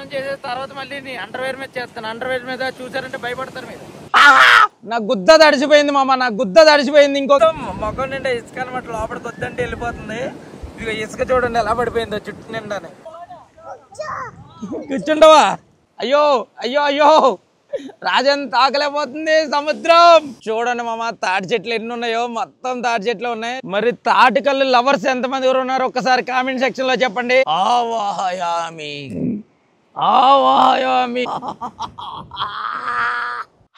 స్నానం చేసే తర్వాత మళ్ళీ నీ అండర్వేర్ మీద చేస్తాను. అండర్వేర్ మీద చూసారంటే భయపడతారు మీరు. నా గుద్ద తడిసిపోయింది మామ, నా గుద్ద తడిసిపోయింది. ఇంకొక మొఖం నిండా ఇసుక అనమాట, లోపలికి వద్దంటే వెళ్ళిపోతుంది. ఇక ఇసుక చూడండి ఎలా పడిపోయిందో చుట్టూ నిండానే. కూర్చుండవా? అయ్యో అయ్యో అయ్యో, రాజన్ తాకలేకపోతుంది సముద్రం. చూడండి మామ, తాటి చెట్లు ఎన్ని ఉన్నాయో, మొత్తం తాటి చెట్లు ఉన్నాయి. మరి తాటి కళ్ళు లవర్స్ ఎంతమంది ఎవరు ఉన్నారు ఒక్కసారి కామెంట్ సెక్షన్ లో చెప్పండి. ఆవాహయామి ఆవాహయామి.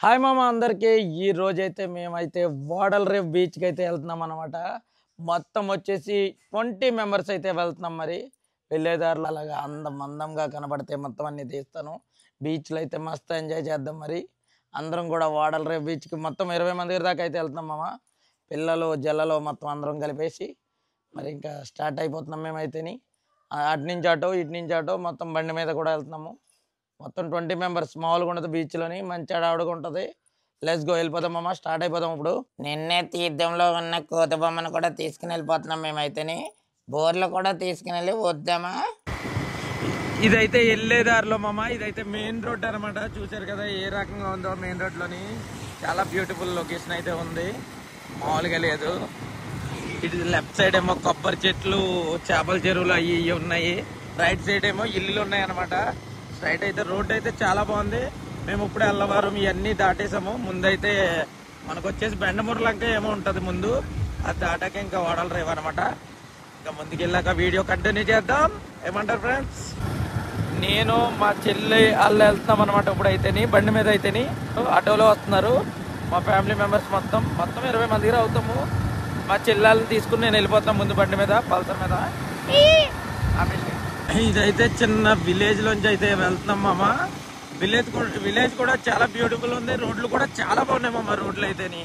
హాయ్ మామ అందరికి. ఈ రోజైతే మేమైతే వాడల్ రేవ్ బీచ్కి అయితే వెళ్తున్నాం అనమాట. మొత్తం వచ్చేసి 20 మెంబర్స్ అయితే వెళ్తున్నాం. మరి వెళ్ళేదారులు అలాగా అందంగా కనబడితే మొత్తం అన్ని తీస్తాను. బీచ్లో అయితే మస్తు ఎంజాయ్ చేద్దాం. మరి అందరం కూడా వాడల్ రేవ్ బీచ్కి మొత్తం 20 మంది దాకా అయితే వెళ్తున్నాం మామ. పిల్లలు జల్లలో మొత్తం అందరం కలిపేసి మరి ఇంకా స్టార్ట్ అయిపోతున్నాం మేమైతేని. అటు నుంచి అటో ఇటు నుంచి అటో మొత్తం బండి మీద కూడా వెళ్తున్నాము. మొత్తం 20 మెంబర్స్ మామూలుగా ఉండదు బీచ్లోని, మంచి ఆడగా ఉంటుంది. లెట్స్ గో, వెళ్ళిపోదాం మామ, స్టార్ట్ అయిపోదాం. ఇప్పుడు నిన్నే తీర్థంలో ఉన్న కోతి బొమ్మను కూడా తీసుకుని వెళ్ళిపోతున్నాం మేమైతేని. బోర్లు కూడా తీసుకుని వెళ్ళి వద్దామా. ఇదైతే వెళ్ళేదారిలో మామ, ఇదైతే మెయిన్ రోడ్ అనమాట. చూసారు కదా ఏ రకంగా ఉందో మెయిన్ రోడ్లోని. చాలా బ్యూటిఫుల్ లొకేషన్ అయితే ఉంది, మామూలుగా లేదు. ఇటు లెఫ్ట్ సైడ్ ఏమో కొబ్బరి చెట్లు, చేపల చెరువులు అవి ఉన్నాయి. రైట్ సైడ్ ఏమో ఇల్లులు ఉన్నాయి అనమాట. స్ట్రైట్ అయితే రోడ్ అయితే చాలా బాగుంది. మేము ఇప్పుడే అల్లవారం ఇవన్నీ దాటేసాము. ముందైతే మనకు వచ్చేసి బెండమూరు లంక ఏమో ఉంటుంది ముందు, అది దాటాక ఇంకా వాడల్ రేవ్ అనమాట. ఇంకా ముందుకెళ్ళాక వీడియో కంటిన్యూ చేద్దాం. ఏమంటారు ఫ్రెండ్స్? నేను మా చెల్లి వాళ్ళు వెళ్తున్నాం అనమాట. ఇప్పుడైతేని బండి మీద అయితేని ఆటోలో వస్తున్నారు మా ఫ్యామిలీ మెంబర్స్. మొత్తం 20 మంది దగ్గర అవుతాము. మా చెల్లెళ్ళని తీసుకుని నేను వెళ్ళిపోతాను ముందు బండి మీద, పల్సర్ మీద. ఇదైతే చిన్న విలేజ్ లోంచి అయితే వెళ్తున్నాం మామ. విలేజ్ కూడా చాలా బ్యూటిఫుల్ ఉంది. రోడ్లు కూడా చాలా బాగున్నాయి మామ. రోడ్లు అయితేని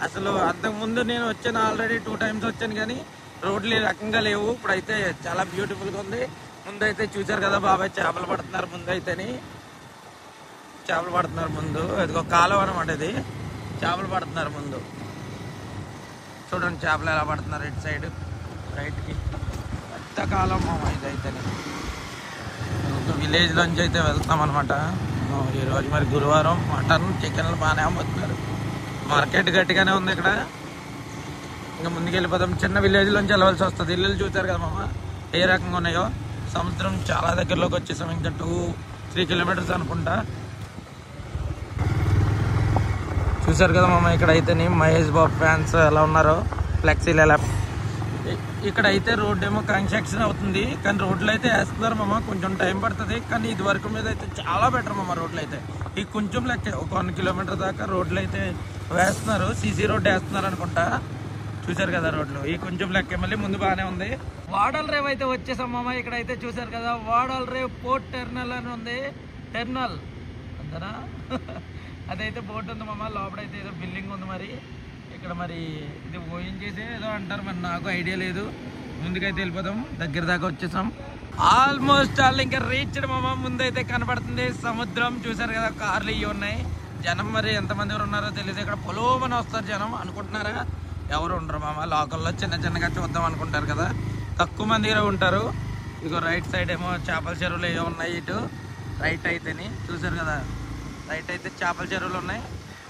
అసలు అంతకుముందు నేను వచ్చాను, ఆల్రెడీ 2 times వచ్చాను, కానీ రోడ్లు ఈ రకంగా లేవు. ఇప్పుడైతే చాలా బ్యూటిఫుల్గా ఉంది. ముందైతే చూసారు కదా బాబాయ్ చేపలు పడుతున్నారు. ముందైతేని చేపలు పడుతున్నారు ముందు. ఇదిగో కాలువ అనమాట, ఇది చేపలు పడుతున్నారు ముందు. చూడండి చేపలు ఎలా పడుతున్నారు ఇటు సైడ్ రైట్కి. పెద్ద కాలం మామ ఇదైతేనే. విలేజ్ లోంచి అయితే వెళ్తాం అనమాట. ఈరోజు మరి గురువారం మటన్ చికెన్లు బాగానే అమ్ముతున్నారు. మార్కెట్ గట్టిగానే ఉంది ఇక్కడ. ఇంకా ముందుకు వెళ్ళిపోతాం. చిన్న విలేజ్ లోంచి వెళ్ళవలసి వస్తుంది. ఇల్లులు చూసారు కదా మామ ఏ రకంగా ఉన్నాయో. సముద్రం చాలా దగ్గరలోకి వచ్చేసాం. ఇంకా 2-3 కిలోమీటర్స్ అనుకుంటా. చూసారు కదా మామ ఇక్కడ అయితేనే మహేష్ బాబు ఫ్యాన్స్ ఎలా ఉన్నారో, ఫ్లెక్సీలు ఎలా. ఇక్కడ అయితే రోడ్ ఏమో కన్స్ట్రక్షన్ అవుతుంది, కానీ రోడ్లు అయితే వేస్తున్నారు మామ. కొంచెం టైం పడుతుంది, కానీ ఇది వరకు మీద అయితే చాలా బెటర్ మామ. రోడ్లు అయితే ఈ కొంచెం లెక్క ఒక 1 కిలోమీటర్ దాకా రోడ్లు అయితే వేస్తున్నారు. సీసీ రోడ్ వేస్తున్నారు అనుకుంటా. చూసారు కదా రోడ్లు ఈ కొంచెం లెక్క. మళ్ళీ ముందు బాగానే ఉంది. వాడల్ రేవ్ అయితే వచ్చేసాం మామ. ఇక్కడ అయితే చూసారు కదా వాడల్ రేవ్ పోర్ట్ టెర్మినల్ అని ఉంది. టెర్మినల్ అంతనా అదైతే బోట్ ఉంది మామ. లోపలైతే ఏదో బిల్డింగ్ ఉంది. మరి ఇక్కడ మరి ఇది ఊహించేసి ఏదో అంటారు, మరి నాకు ఐడియా లేదు. ముందుకైతే వెళ్ళిపోతాం. దగ్గర దాకా వచ్చేసాం. ఆల్మోస్ట్ ఆల్ ఇంకా రీచ్డ్ మామ. ముందైతే కనబడుతుంది సముద్రం. చూసారు కదా కార్లు ఇవి ఉన్నాయి. జనం మరి ఎంతమంది ఎవరు ఉన్నారో తెలియదు. ఇక్కడ పొలోమని వస్తారు జనం అనుకుంటున్నారా? ఎవరు ఉండరు మామ. లోకల్లో చిన్నగా చూద్దాం అనుకుంటారు కదా, తక్కువ మంది ఉంటారు. ఇదిగో రైట్ సైడ్ ఏమో చేపల చెరువులు ఏమో ఉన్నాయి. ఇటు రైట్ అయితేని చూసారు కదా, రైట్ అయితే చేపల చెరువులు ఉన్నాయి.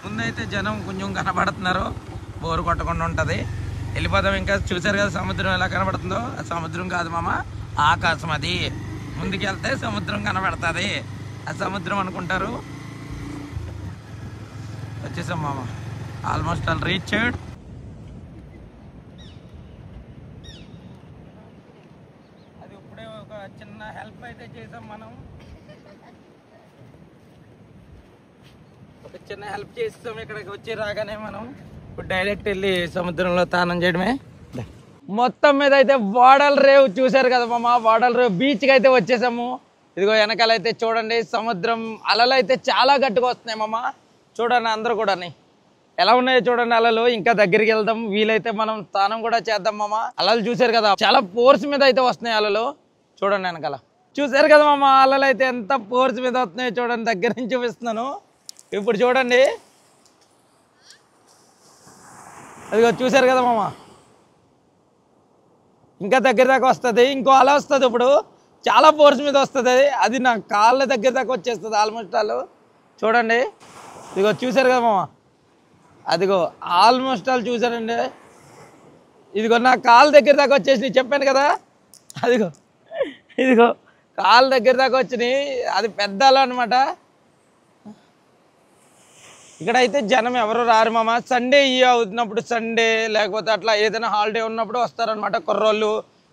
ముందైతే జనం కొంచెం కనబడుతున్నారు, బోరు కొట్టకుండా ఉంటుంది. వెళ్ళిపోదాం. ఇంకా చూసారు కదా సముద్రం ఎలా కనబడుతుందో. సముద్రం కాదు మామ, ఆకాశం. అది ముందుకెళ్తే సముద్రం కనబడుతుంది. ఆ సముద్రం అనుకుంటారు. వచ్చేసాం మామ. Almost all reached. అది ఇప్పుడే ఒక చిన్న హెల్ప్ అయితే చేసాం మనం. ఒక చిన్న హెల్ప్ చేస్తాం. ఇక్కడికి వచ్చి రాగానే మనం ఇప్పుడు డైరెక్ట్ వెళ్ళి సముద్రంలో స్నానం చేయడమే. మొత్తం మీద అయితే వాడల్ రేవ్ చూసారు కదా మామ. వాడల్ రేవ్ బీచ్కి అయితే వచ్చేసాము. ఇదిగో వెనకాల అయితే చూడండి సముద్రం. అలలు అయితే చాలా గట్టిగా వస్తున్నాయి మామ. చూడండి అందరూ కూడా ఎలా ఉన్నాయో చూడండి అలలు. ఇంకా దగ్గరికి వెళ్దాం, వీలైతే మనం స్నానం కూడా చేద్దాం మామ. అలలు చూసారు కదా చాలా ఫోర్స్ మీద అయితే వస్తున్నాయి అలలు. చూడండి వెనకాల చూసారు కదా మామ అలలు అయితే ఎంత ఫోర్స్ మీద వస్తున్నాయో చూడండి. దగ్గర నుంచి చూపిస్తున్నాను. ఇప్పుడు చూడండి అదిగో చూసారు కదా మామ. ఇంకా దగ్గర దాకా వస్తుంది. ఇంకో అల వస్తుంది. ఇప్పుడు చాలా ఫోర్స్ మీద వస్తుంది అది నా కాళ్ళ దగ్గర దాకా వచ్చేస్తుంది ఆల్మోస్ట్ ఆల్ చూడండి ఇదిగో చూసారు కదా మామ అదిగో ఆల్మోస్ట్ ఆల్ చూసారండి ఇదిగో నా కాళ్ళ దగ్గర దాకా వచ్చేసి చెప్పాను కదా అదిగో ఇదిగో కాళ్ళ దగ్గర దాకా వచ్చినాయి అది పెద్ద అలా అనమాట ఇక్కడైతే జనం ఎవరు రారు మామ సండే అవుతున్నప్పుడు సండే లేకపోతే అట్లా ఏదైనా హాలిడే ఉన్నప్పుడు వస్తారనమాట కుర్రోళ్ళు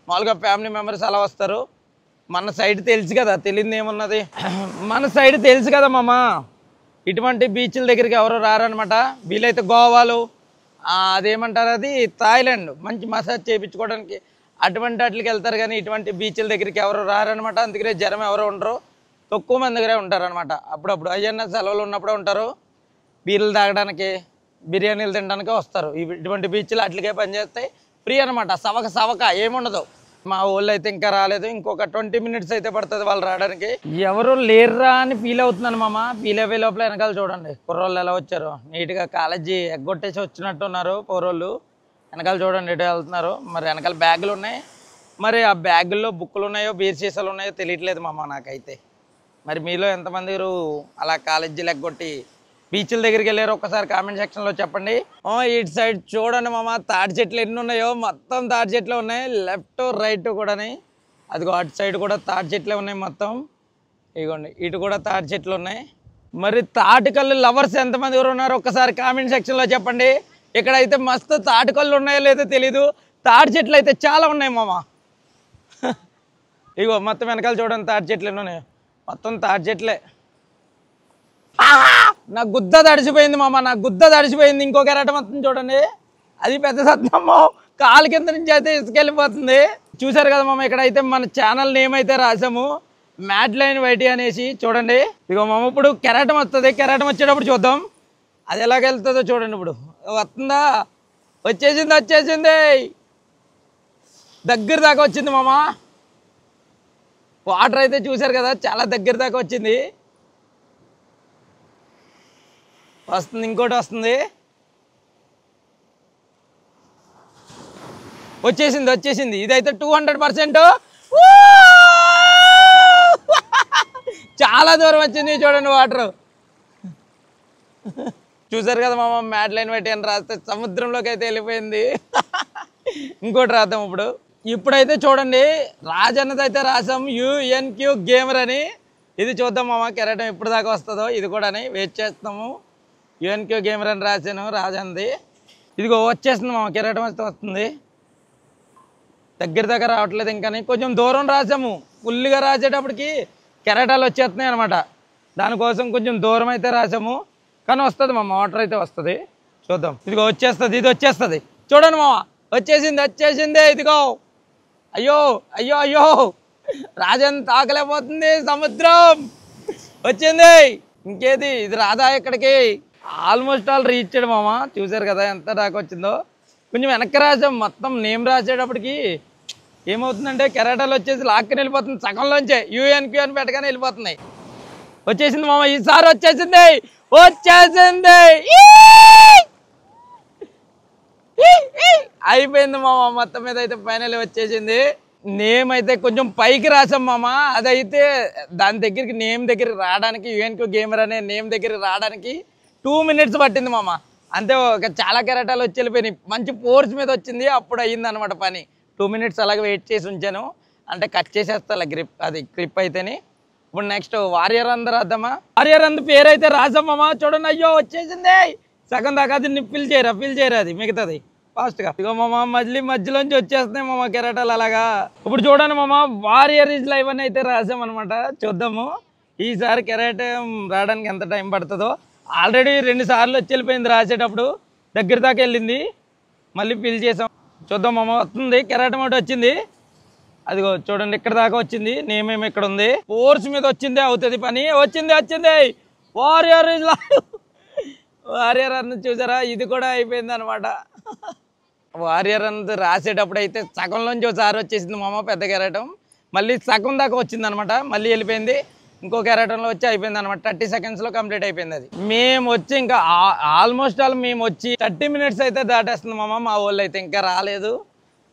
మామూలుగా ఫ్యామిలీ మెంబర్స్ అలా వస్తారు మన సైడ్ తెలుసు కదా తెలియదు ఏమున్నది మన సైడ్ తెలుసు కదా మామ ఇటువంటి బీచ్ల దగ్గరికి ఎవరు రారనమాట వీలైతే గోవాలు అదేమంటారు అది థాయిలాండ్ మంచి మసాజ్ చేయించుకోవడానికి అటువంటి వాటికి వెళ్తారు కానీ ఇటువంటి బీచ్ల దగ్గరికి ఎవరు రారనమాట అందుకనే జనం ఎవరు ఉండరు తక్కువ మంది దగ్గరే ఉంటారనమాట అప్పుడప్పుడు అయ్యన్న సెలవులు ఉన్నప్పుడే ఉంటారు బీర్లు తాగడానికి బిర్యానీలు తినడానికి వస్తారు ఇటువంటి బీచ్లు అట్లకే పనిచేస్తాయి ఫ్రీ అనమాట సవక ఏముండదు మా ఊళ్ళో అయితే ఇంకా రాలేదు ఇంకొక 20 minutes అయితే పడుతుంది వాళ్ళు రావడానికి ఎవరు లేర్రా అని ఫీల్ అవుతున్నాను మామ ఫీల్ అయ్యే లోపల వెనకాల చూడండి కుర్రోళ్ళు ఎలా వచ్చారు నీట్గా కాలేజీ ఎగ్గొట్టేసి వచ్చినట్టున్నారు కుర్రోళ్ళు వెనకాల చూడండి ఎటు వెళ్తున్నారు మరి వెనకాల బ్యాగులు ఉన్నాయి మరి ఆ బ్యాగుల్లో బుక్కులు ఉన్నాయో బీర్ సీసాలు ఉన్నాయో తెలియట్లేదు మామ నాకైతే మరి మీలో ఎంతమంది అలా కాలేజీలు ఎగ్గొట్టి బీచ్ల దగ్గరికి వెళ్ళారు ఒక్కసారి కామెంట్ సెక్షన్లో చెప్పండి ఇటు సైడ్ చూడండి మామ తాటి చెట్లు ఎన్ని ఉన్నాయో మొత్తం తాటి చెట్లు ఉన్నాయి లెఫ్ట్ రైట్ కూడా అదిగో అటు సైడ్ కూడా తాటి చెట్లే ఉన్నాయి మొత్తం ఇదిగోండి ఇటు కూడా తాటి చెట్లు ఉన్నాయి మరి తాటికల్లు లవర్స్ ఎంతమంది ఉన్నారు ఒక్కసారి కామెంట్ సెక్షన్లో చెప్పండి ఇక్కడైతే మస్తు తాటికల్లు ఉన్నాయో లేదో తెలీదు తాటి చెట్లు అయితే చాలా ఉన్నాయి మామ ఇగో మొత్తం వెనకాల చూడండి తాటి చెట్లు ఎన్ని ఉన్నాయి మొత్తం తాటి చెట్లే నా గుద్ద తడిసిపోయింది మామ నా గుద్ద తడిసిపోయింది ఇంకో కెరటం మొత్తం చూడండి అది పెద్ద సత్యమ్మో కాలు కింద నుంచి అయితే ఇసుకెళ్ళిపోతుంది చూసారు కదా మామ ఇక్కడైతే మన ఛానల్ నేమ్ అయితే రాసాము మ్యాడ్లైన్ వైటీ అనేసి చూడండి ఇగో మామ ఇప్పుడు కెరటం వస్తుంది కెరటం వచ్చేటప్పుడు చూద్దాం అది ఎలాగెళ్తుందో చూడండి ఇప్పుడు వస్తుందా వచ్చేసింది దగ్గర దాకా వచ్చింది మామ వాటర్ అయితే చూసారు కదా చాలా దగ్గర దాకా వచ్చింది వస్తుంది ఇంకోటి వస్తుంది వచ్చేసింది ఇదైతే 200% చాలా దూరం వచ్చింది చూడండి వాటర్ చూసారు కదా మామ మ్యాడ్లైన్ వైటీ అని రాస్తే సముద్రంలోకి అయితే వెళ్ళిపోయింది ఇంకోటి రాద్దాం ఇప్పుడైతే చూడండి రాజన్నది అయితే రాసాం UNQ గేమర్ అని ఇది చూద్దాం మామ కెరటం ఇప్పుడు దాకా వస్తుందో ఇది కూడా వెయిట్ చేస్తాము UNQ గేమర్ అని రాశాను రాజంది ఇదిగో వచ్చేస్తుంది మామ కెరటం వస్తుంది దగ్గర దగ్గర రావట్లేదు ఇంకా కొంచెం దూరం రాసాము ఫుల్గా రాసేటప్పటికి కెరటాలు వచ్చేస్తున్నాయి అనమాట దానికోసం కొంచెం దూరం అయితే రాసాము కానీ వస్తుంది మామ వాటర్ అయితే వస్తుంది చూద్దాం ఇదిగో వచ్చేస్తుంది ఇది వచ్చేస్తుంది చూడండి మామ వచ్చేసింది ఇదిగో అయ్యో రాజన్ తాకలేకపోతుంది సముద్రం వచ్చింది ఇంకేది ఇది రాదా ఇక్కడికి ఆల్మోస్ట్ ఆల్ రీచ్డ్ మామ చూసారు కదా ఎంత దాకా వచ్చిందో కొంచెం వెనక్కి రాసాం మొత్తం నేమ్ రాసేటప్పటికి ఏమవుతుందంటే కెరటాలు వచ్చేసి లాక్కుని వెళ్ళిపోతుంది సగంలోంచే UNQ అని పెట్టగానే వెళ్ళిపోతున్నాయి వచ్చేసింది మామ ఈసారి వచ్చేసింది అయిపోయింది మామ మొత్తం మీద అయితే ఫైనల్ వచ్చేసింది నేమ్ అయితే కొంచెం పైకి రాసాం మామ అదైతే దాని దగ్గరికి నేమ్ దగ్గరికి రావడానికి UNQ గేమర్ అనే నేమ్ దగ్గరికి రావడానికి 2 minutes పట్టింది మామ అంతే చాలా కెరటాలు వచ్చి వెళ్ళిపోయినాయి మంచి ఫోర్స్ మీద వచ్చింది అప్పుడు అయ్యింది అనమాట పని 2 minutes అలాగే వెయిట్ చేసి ఉంచాను అంటే కట్ చేసేస్తా గ్రిప్ అయితేని ఇప్పుడు నెక్స్ట్ వారియర్ అంద రాద్దామా వారియర్ అంద పేరు అయితే రాసామమ్మా చూడండి అయ్యో వచ్చేసింది సగం దాకా అది ఫిల్ చేయరా అది మిగతాది ఫాస్ట్గా ఇగో మామ మధ్యలోంచి వచ్చేస్తున్నాయి మామ కెరటాలు అలాగా ఇప్పుడు చూడండి మామ వారియర్ ఇస్ లైవ్ అని అయితే రాసామన్నమాట చూద్దాము ఈసారి కెరటం రావడానికి ఎంత టైం పడుతుందో ఆల్రెడీ 2 సార్లు వచ్చి వెళ్ళిపోయింది రాసేటప్పుడు దగ్గర దాకా వెళ్ళింది మళ్ళీ ఫిల్ చేసాం చూద్దాం మామ వస్తుంది కెరటం ఒకటి వచ్చింది అదిగో చూడండి ఇక్కడ దాకా వచ్చింది నేమేమో ఇక్కడ ఉంది ఫోర్స్ మీద వచ్చింది అవుతుంది పని వచ్చింది వారియర్ ఇస్ లైవ్ వారియర్ అన్న చూసారా ఇది కూడా అయిపోయింది అనమాట వారియర్ అన్నది రాసేటప్పుడు అయితే సగంలోంచి ఒకసారి వచ్చేసింది మామ పెద్ద కెరటం మళ్ళీ సగం దాకా వచ్చింది అనమాట మళ్ళీ వెళ్ళిపోయింది ఇంకో కెరటంలో వచ్చి అయిపోయింది అనమాట 30 secondsలో కంప్లీట్ అయిపోయింది అది మేము వచ్చి ఇంకా ఆల్మోస్ట్ ఆల్ మేము వచ్చి 30 minutes అయితే దాటేస్తుంది మామ మా వాళ్ళు అయితే ఇంకా రాలేదు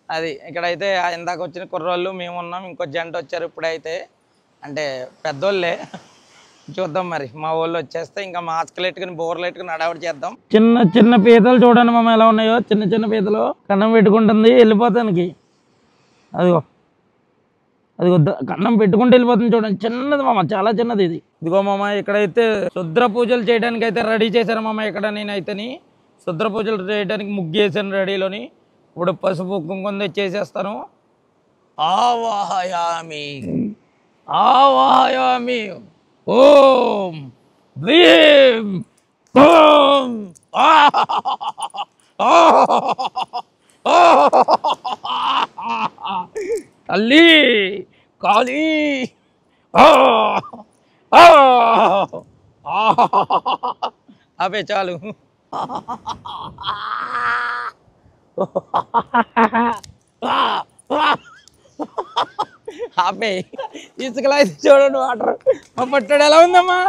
అది ఇక్కడైతే ఇందాక వచ్చిన కుర్రోళ్ళు మేము ఉన్నాం, ఇంకో జంట వచ్చారు ఇప్పుడైతే, అంటే పెద్దోళ్ళే. చూద్దాం మరి మా వాళ్ళు వచ్చేస్తే ఇంకా మాస్కులు ఎట్టుకుని బోర్లు ఎట్టుకుని అడావిడి చేద్దాం. చిన్న చిన్న పీతలు చూడండి మామ ఎలా ఉన్నాయో, చిన్న చిన్న పీతలు కన్నం పెట్టుకుంటుంది వెళ్ళిపోతానికి. అదిగో అదిగో కన్నం పెట్టుకుంటూ వెళ్ళిపోతుంది చూడండి, చిన్నది మామ, చాలా చిన్నది ఇది. ఇదిగో మామ ఇక్కడైతే శుద్ర పూజలు చేయడానికి అయితే రెడీ చేశాను మామ. ఇక్కడ నేనైతేని శుద్ర పూజలు చేయడానికి ముగ్గు వేసాను రెడీలోని. ఇప్పుడు పసుపు కుంకుమ తెచ్చేసేస్తాను. ఆవాహయామి ఆవాహయామి ఓం భీం ఓం తల్లి కాళీ అవే చాలు. ఆపే ఇసుకలా అయితే చూడండి వాటర్. మా పట్టాడు ఎలా ఉందమ్మా?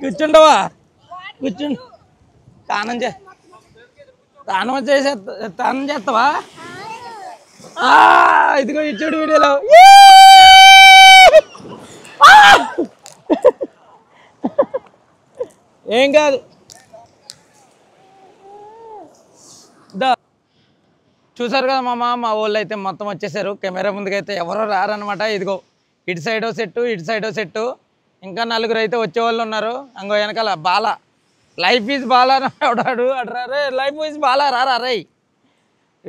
కూర్చుండవా? కూర్చుండు. స్నానం చేస్తావా? ఇదిగో ఇచ్చాడు వీడియోలో. ఏం కాదు. చూసారు కదా మామ, మా వాళ్ళు అయితే మొత్తం వచ్చేసారు. కెమెరా ముందుకైతే ఎవరో రారనమాట. ఇదిగో ఇటు సైడో సెట్టు, ఇటు సైడో సెట్టు, ఇంకా నలుగురు అయితే వచ్చేవాళ్ళు ఉన్నారు. అంగో వెనకాల బాల, లైఫ్ ఈజ్ బాలా ఎవడాడు అడ్రారే, లైఫ్ ఈజ్ బాలా రారా రై.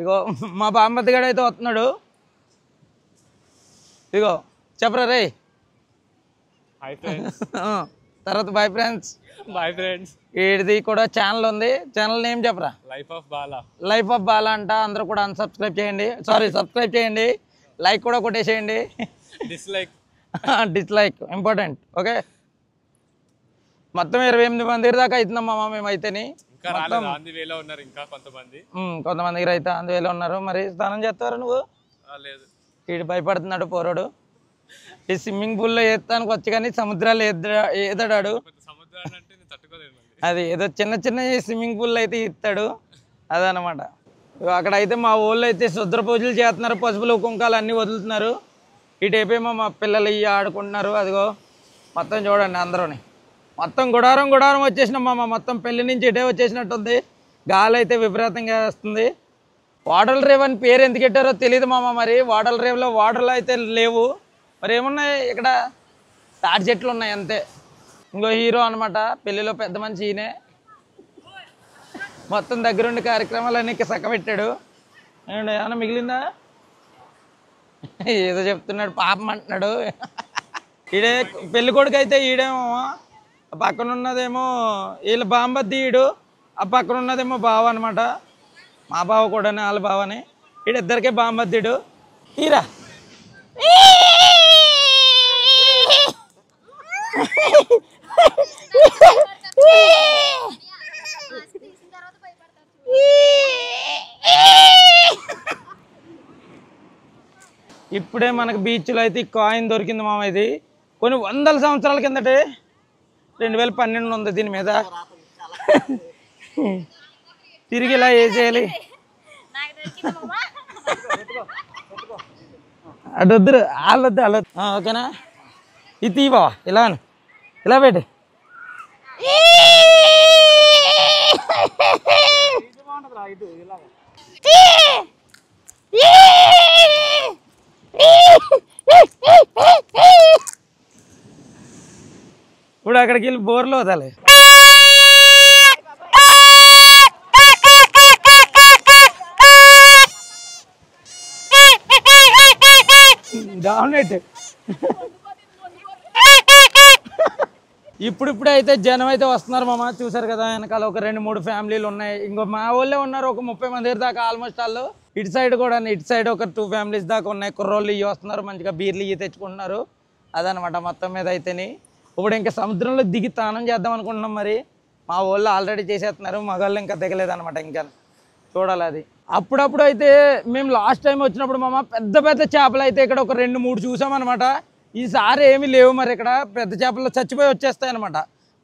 ఇగో మా బామ్మతి గడు అయితే వస్తున్నాడు. ఇగో చెప్పరా రే. తర్వాత బాయ్ ఫ్రెండ్స్. Bye friends. వీడిది కూడా ఛానల్ ఉంది, ఛానల్ నేమ్ చెప్పరా? Life of Bala. Life of Bala అంట. అందరూ కూడా అన్సబ్స్క్రైబ్ చేయండి, సారీ సబ్స్క్రైబ్ చేయండి, లైక్ కూడా కొట్టేసేయండి. Dislike dislike important. ఓకే, మొత్తం 28 మంది దాకా అవుతున్నాం మామ మేమైతేని. కొంతమంది అయితే అందువేలో ఉన్నారు. మరి స్నానం చేస్తారా నువ్వు? వీడు భయపడుతున్నాడు పోరాడు. ఈ స్విమ్మింగ్ పూల్లో ఏతానికి వచ్చి కానీ సముద్రాలు ఈదడాడు. అది ఏదో చిన్న చిన్న స్విమ్మింగ్ పూల్ అయితే ఇస్తాడు, అదనమాట. అక్కడ అయితే మా ఊళ్ళో అయితే శుద్ర పూజలు చేస్తున్నారు, పసుపులు కుంకాలు అన్నీ వదులుతున్నారు. ఇటైపేమో మా పిల్లలు ఇవి ఆడుకుంటున్నారు. అదిగో మొత్తం చూడండి అందరూని, మొత్తం గుడారం గుడారం వచ్చేసినాం మామ. మొత్తం పెళ్లి నుంచి ఇటే వచ్చేసినట్టుంది. గాలి అయితే విపరీతంగా వస్తుంది. వాడల రేవ్ అని పేరు ఎందుకు పెట్టారో తెలియదు మామ. మరి వాడల రేవ్లో వాటర్లు అయితే లేవు, మరి ఏమున్నాయి ఇక్కడ? తాటి చెట్లు ఉన్నాయి అంతే. ఇంకో హీరో అనమాట, పెళ్ళిలో పెద్ద మనిషి ఈయనే. మొత్తం దగ్గరుండి కార్యక్రమాలన్నీ చక్కబెట్టాడు. ఏమన్నా మిగిలిందా? ఏదో చెప్తున్నాడు, పాపం అంటున్నాడు. ఈడే పెళ్లి కొడుకు అయితే ఈడేమో, ఆ పక్కన ఉన్నదేమో వీళ్ళ బాంబద్ది ఈడు, ఆ పక్కన ఉన్నదేమో బావ అనమాట. మా బావ కూడా వాళ్ళ బావని. ఈడిద్దరికే బాంబద్దిడు. ఈరా ఇప్పుడే మనకు బీచ్లో అయితే ఈ కాయిన్ దొరికింది మామ. ఇది కొన్ని వందల సంవత్సరాల కిందటే, 2012 ఉంది దీని మీద. తిరిగి ఇలా వేసేయాలి. అడొద్దురు వాళ్ళొద్దు వాళ్ళొద్దు. ఓకేనా? ఇది తీవా ఇలా ఇలా పెట్టి. ఇప్పుడు అక్కడికి వెళ్ళి బోర్లో వదాలి. డామినేట్. ఇప్పుడిప్పుడే అయితే జనం అయితే వస్తున్నారు మామ. చూసారు కదా వెనకాల ఒక 2-3 ఫ్యామిలీలు ఉన్నాయి. ఇంకో మా వాళ్ళే ఉన్నారు ఒక 30 మంది దాకా ఆల్మోస్ట్ వాళ్ళు. ఇటు సైడ్ కూడా, ఇటు సైడ్ ఒక 2 ఫ్యామిలీస్ దాకా ఉన్నాయి. కుర్రోళ్ళు ఇవి వస్తున్నారు, మంచిగా బీర్లు ఇవి తెచ్చుకుంటున్నారు. అదనమాట మొత్తం మీద అయితేని. ఇప్పుడు ఇంకా సముద్రంలో దిగి స్నానం చేద్దాం అనుకుంటున్నాం. మరి మా వాళ్ళు ఆల్రెడీ చేసేస్తున్నారు, మగవాళ్ళు ఇంకా దిగలేదనమాట. ఇంకా చూడాలి అది. అప్పుడప్పుడు అయితే మేము లాస్ట్ టైం వచ్చినప్పుడు మామ పెద్ద పెద్ద చేపలు అయితే ఇక్కడ ఒక 2-3 చూసామన్నమాట. ఈసారి ఏమీ లేవు. మరి ఇక్కడ పెద్ద చేపలు చచ్చిపోయి వచ్చేస్తాయి అనమాట.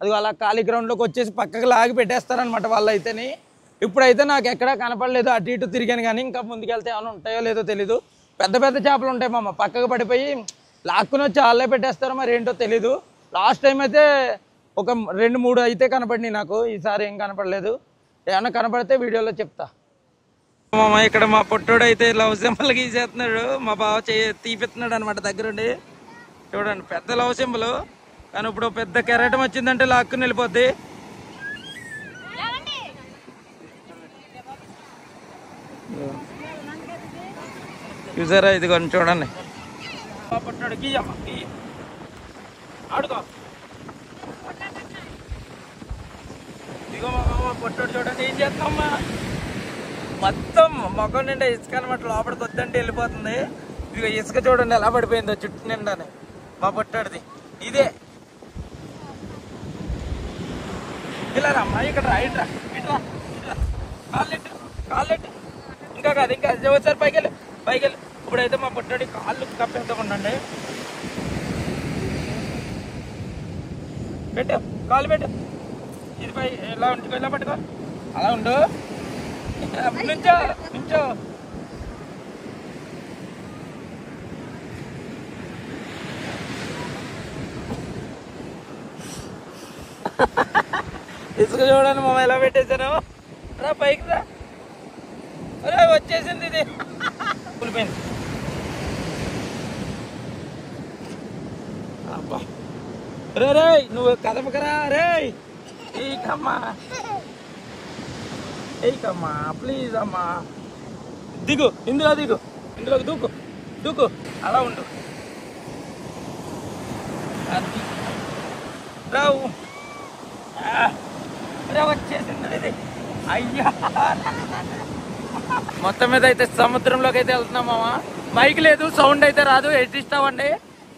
అది అలా ఖాళీ గ్రౌండ్లోకి వచ్చేసి పక్కకు లాగి పెట్టేస్తారనమాట వాళ్ళు అయితేని. ఇప్పుడైతే నాకు ఎక్కడా కనపడలేదు, అటు ఇటు తిరిగాను కానీ ఇంకా ముందుకెళ్తే ఏమైనా ఉంటాయో లేదో తెలీదు. పెద్ద పెద్ద చేపలు ఉంటాయి మామ, పక్కకు పడిపోయి లాక్కుని వచ్చి వాళ్ళే పెట్టేస్తారో మరి ఏంటో తెలీదు. లాస్ట్ టైం అయితే ఒక 2-3 అయితే కనపడినాయి నాకు, ఈసారి ఏం కనపడలేదు. ఏమైనా కనపడితే వీడియోలో చెప్తా. మామ ఇక్కడ మా పొట్టోడు అయితే లవ్ సింబల్ గీసేస్తున్నాడు, మా బావ తీపిస్తున్నాడు అనమాట దగ్గరుండి. చూడండి పెద్ద లవ్ సింబల్, కానీ ఇప్పుడు పెద్ద కెరటం వచ్చిందంటే లాక్కుని వెళ్ళిపోద్ది. చూసారా, ఇది కొంచెం చూడండి. పొట్టోడు గీయమ్మ ఆడుకో. ఇదిగో మా పొట్టోడు చూడండి ఏం చేస్తామమ్మా, మొత్తం మొఖం నిండా ఇసుక అనమాట, లోపలికి వద్దంటే వెళ్ళిపోతుంది. ఇదిగో ఇసుక చూడండి ఎలా పడిపోయిందో చుట్టూ నిండానే మా పొట్టాడిది. ఇదే ఇలా రమ్మా, ఇక్కడ రా, ఇట్రా ఇట్రా ఇట్రా, కాళ్ళెట్టు ఇంకా కాదు, ఇంకా ఒకసారి పైకి వెళ్ళి. ఇప్పుడైతే మా పొట్టాడి కాళ్ళు కప్పేద్దామండి. పెట్టు, కాళ్ళు పెట్టు, ఇది పై ఎలా ఉంచుకో, ఇలా పట్టుకో, అలా ఉండు, నుంచో. ఇసుక చూడండి మామ ఎలా పెట్టేశాను. రా పైకి రా, అరే వచ్చేసింది, ఇది కూలిపోయింది. అబ్బా రే రే నువ్వు కదపకరా రే, ఏకమ్మా ప్లీజ్ అమ్మా, దిగు ఇందులోకి దూకు అలా ఉండు. రావు వచ్చేసింది ఇది, అయ్యా. మొత్తం మీద అయితే సముద్రంలోకి అయితే వెళ్తున్నాం మామ. మైక్ లేదు, సౌండ్ అయితే రాదు, ఎడిస్తామండి.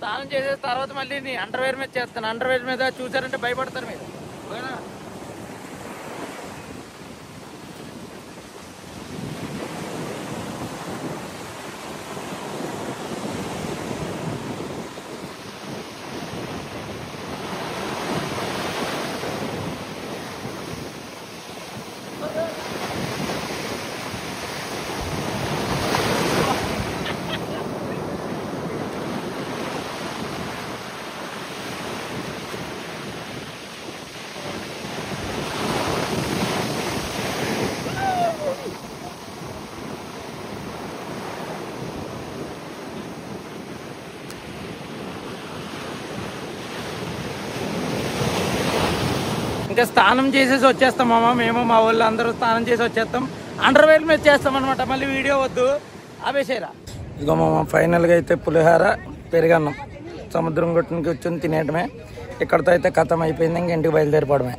స్నానం చేసేసిన తర్వాత మళ్ళీ అండర్వేర్ మీద చేస్తాను. అండర్వేర్ మీద చూసారంటే భయపడతారు మీరు. ఇంకా స్నానం చేసేసి వచ్చేస్తాం మామ, మేము మా వాళ్ళు అందరూ స్నానం చేసి వచ్చేస్తాం. అండర్వేర్ మీద చేస్తాం అనమాట, మళ్ళీ వీడియో వద్దు ఆపేసేరా. ఇదిగో మామ ఫైనల్గా అయితే పులిహార పెరుగన్నం సముద్రం గొట్టునికి వచ్చి తినేయటమే. ఇక్కడితో అయితే కథం అయిపోయింది, ఇంక ఇంటికి బయలుదేరిపోవడమే.